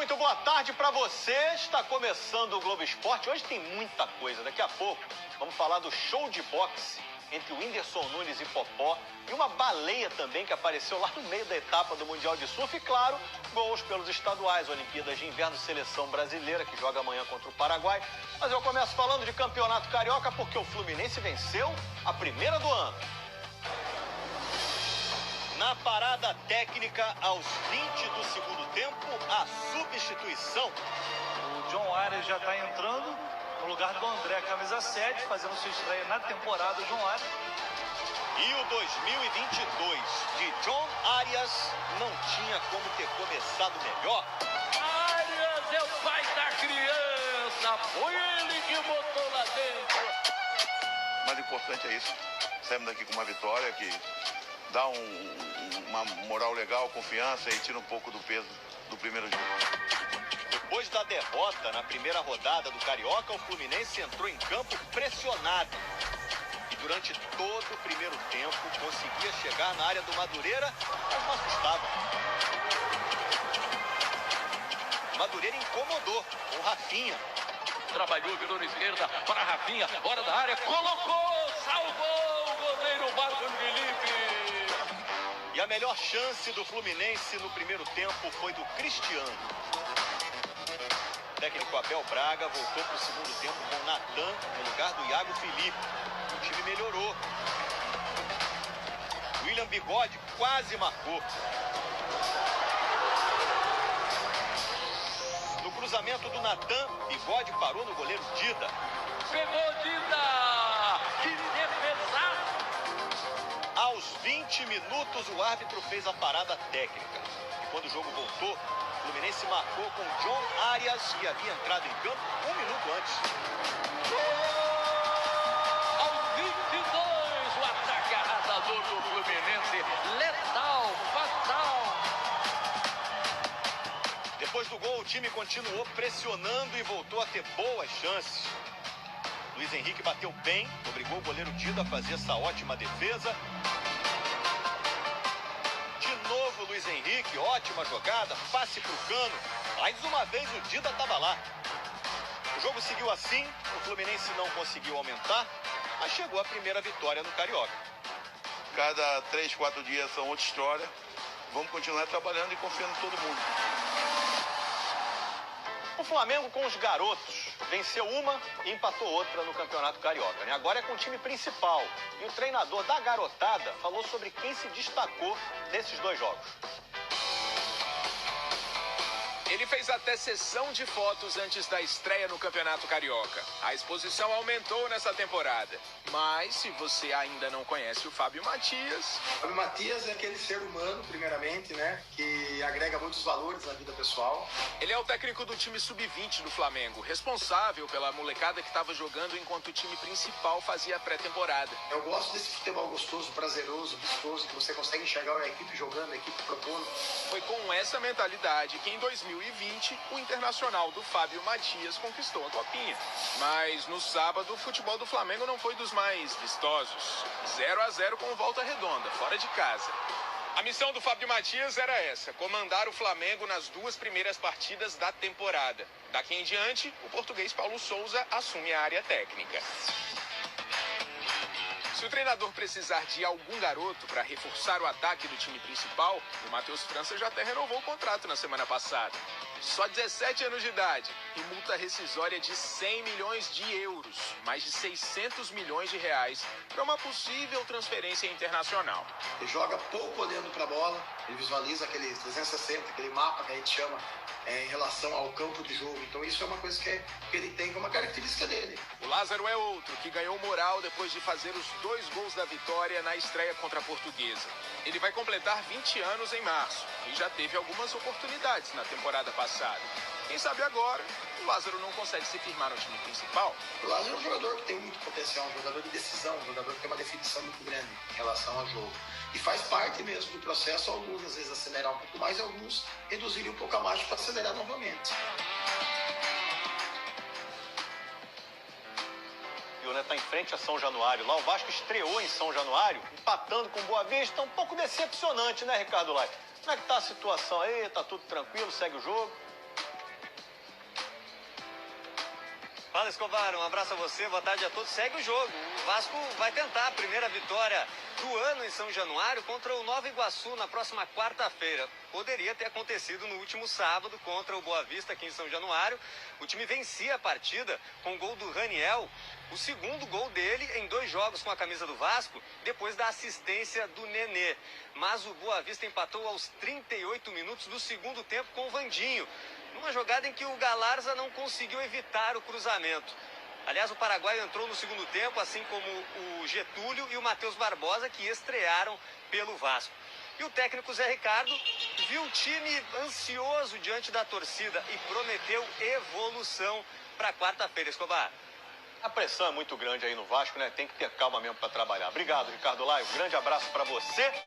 muito boa tarde para você. Está começando o Globo Esporte. Hoje tem muita coisa. Daqui a pouco vamos falar do show de boxe entre o Whindersson Nunes e Popó e uma baleia também que apareceu lá no meio da etapa do Mundial de Surf e, claro, gols pelos estaduais, Olimpíadas de Inverno, Seleção Brasileira, que joga amanhã contra o Paraguai. Mas eu começo falando de Campeonato Carioca porque o Fluminense venceu a primeira do ano. Na parada técnica, aos 20 do segundo tempo, a substituição. O John Arias já está entrando no lugar do André, camisa 7, fazendo sua estreia na temporada, o John Arias. E o 2022 de John Arias não tinha como ter começado melhor. Arias é o pai da criança, foi ele que botou lá dentro. O mais importante é isso. Saímos daqui com uma vitória que dá uma moral legal, confiança e tira um pouco do peso do primeiro jogo. Depois da derrota na primeira rodada do Carioca, o Fluminense entrou em campo pressionado. E durante todo o primeiro tempo conseguia chegar na área do Madureira, mas não assustava. Madureira incomodou com o Rafinha. Trabalhou, virou na esquerda para a Rafinha, hora da área, colocou, salvou o goleiro Marcos Felipe. E a melhor chance do Fluminense no primeiro tempo foi do Cristiano. O técnico Abel Braga voltou para o segundo tempo com Natan no lugar do Iago Felipe. O time melhorou. William Bigode quase marcou. No cruzamento do Natan, Bigode parou no goleiro Dida. Pegou Dida! Que defesaço! Aos 20 minutos, o árbitro fez a parada técnica. E quando o jogo voltou, o Fluminense marcou com John Arias, que havia entrado em campo um minuto antes. Aos 22, o ataque arrasador do Fluminense, letal, fatal. Depois do gol, o time continuou pressionando e voltou a ter boas chances. Luiz Henrique bateu bem, obrigou o goleiro Dida a fazer essa ótima defesa. De novo, Luiz Henrique, ótima jogada, passe pro Cano. Mais uma vez o Dida estava lá. O jogo seguiu assim, o Fluminense não conseguiu aumentar, mas chegou a primeira vitória no Carioca. Cada 3, 4 dias são outra história. Vamos continuar trabalhando e confiando em todo mundo. O Flamengo com os garotos venceu uma e empatou outra no Campeonato Carioca, né? Agora é com o time principal. E o treinador da garotada falou sobre quem se destacou nesses dois jogos. Ele fez até sessão de fotos antes da estreia no Campeonato Carioca. A exposição aumentou nessa temporada. Mas, se você ainda não conhece o Fábio Matias... O Fábio Matias é aquele ser humano, primeiramente, né? Que agrega muitos valores na vida pessoal. Ele é o técnico do time sub-20 do Flamengo, responsável pela molecada que estava jogando enquanto o time principal fazia a pré-temporada. Eu gosto desse futebol gostoso, prazeroso, vistoso, que você consegue enxergar a equipe jogando, a equipe propondo. Foi com essa mentalidade que em 2020 o Internacional do Fábio Matias conquistou a Copinha. Mas no sábado o futebol do Flamengo não foi dos mais vistosos. 0-0 com Volta Redonda, fora de casa. A missão do Fábio Matias era essa, comandar o Flamengo nas duas primeiras partidas da temporada. Daqui em diante, o português Paulo Souza assume a área técnica. Se o treinador precisar de algum garoto para reforçar o ataque do time principal, o Matheus França já até renovou o contrato na semana passada. Só 17 anos de idade e multa rescisória de 100 milhões de euros, mais de 600 milhões de reais, para uma possível transferência internacional. Ele joga pouco olhando para a bola, ele visualiza aquele 360, aquele mapa que a gente chama em relação ao campo de jogo. Então isso é uma coisa que ele tem como uma característica dele. O Lázaro é outro, que ganhou moral depois de fazer os 2 gols da vitória na estreia contra a Portuguesa. Ele vai completar 20 anos em março e já teve algumas oportunidades na temporada passada. Quem sabe agora, o Lázaro não consegue se firmar no time principal. O Lázaro é um jogador que tem muito potencial, um jogador de decisão, um jogador que tem uma definição muito grande em relação ao jogo. E faz parte mesmo do processo, alguns às vezes acelerar um pouco mais, alguns reduzirem um pouco a marcha para acelerar novamente. Está em frente a São Januário. Lá o Vasco estreou em São Januário, empatando com Boa Vista. Um pouco decepcionante, né, Ricardo Lai? Como é que tá a situação aí? Tá tudo tranquilo? Segue o jogo? Fala, Escobar, um abraço a você, boa tarde a todos. Segue o jogo, o Vasco vai tentar a primeira vitória do ano em São Januário contra o Nova Iguaçu na próxima quarta-feira. Poderia ter acontecido no último sábado contra o Boa Vista aqui em São Januário. O time vencia a partida com o gol do Raniel, o segundo gol dele em 2 jogos com a camisa do Vasco, depois da assistência do Nenê. Mas o Boa Vista empatou aos 38 minutos do segundo tempo com o Vandinho, numa jogada em que o Galarza não conseguiu evitar o cruzamento. Aliás, o paraguaio entrou no segundo tempo, assim como o Getúlio e o Matheus Barbosa, que estrearam pelo Vasco. E o técnico Zé Ricardo viu o time ansioso diante da torcida e prometeu evolução para quarta-feira, Escobar. A pressão é muito grande aí no Vasco, né? Tem que ter calma mesmo para trabalhar. Obrigado, Ricardo Laio. Um grande abraço para você.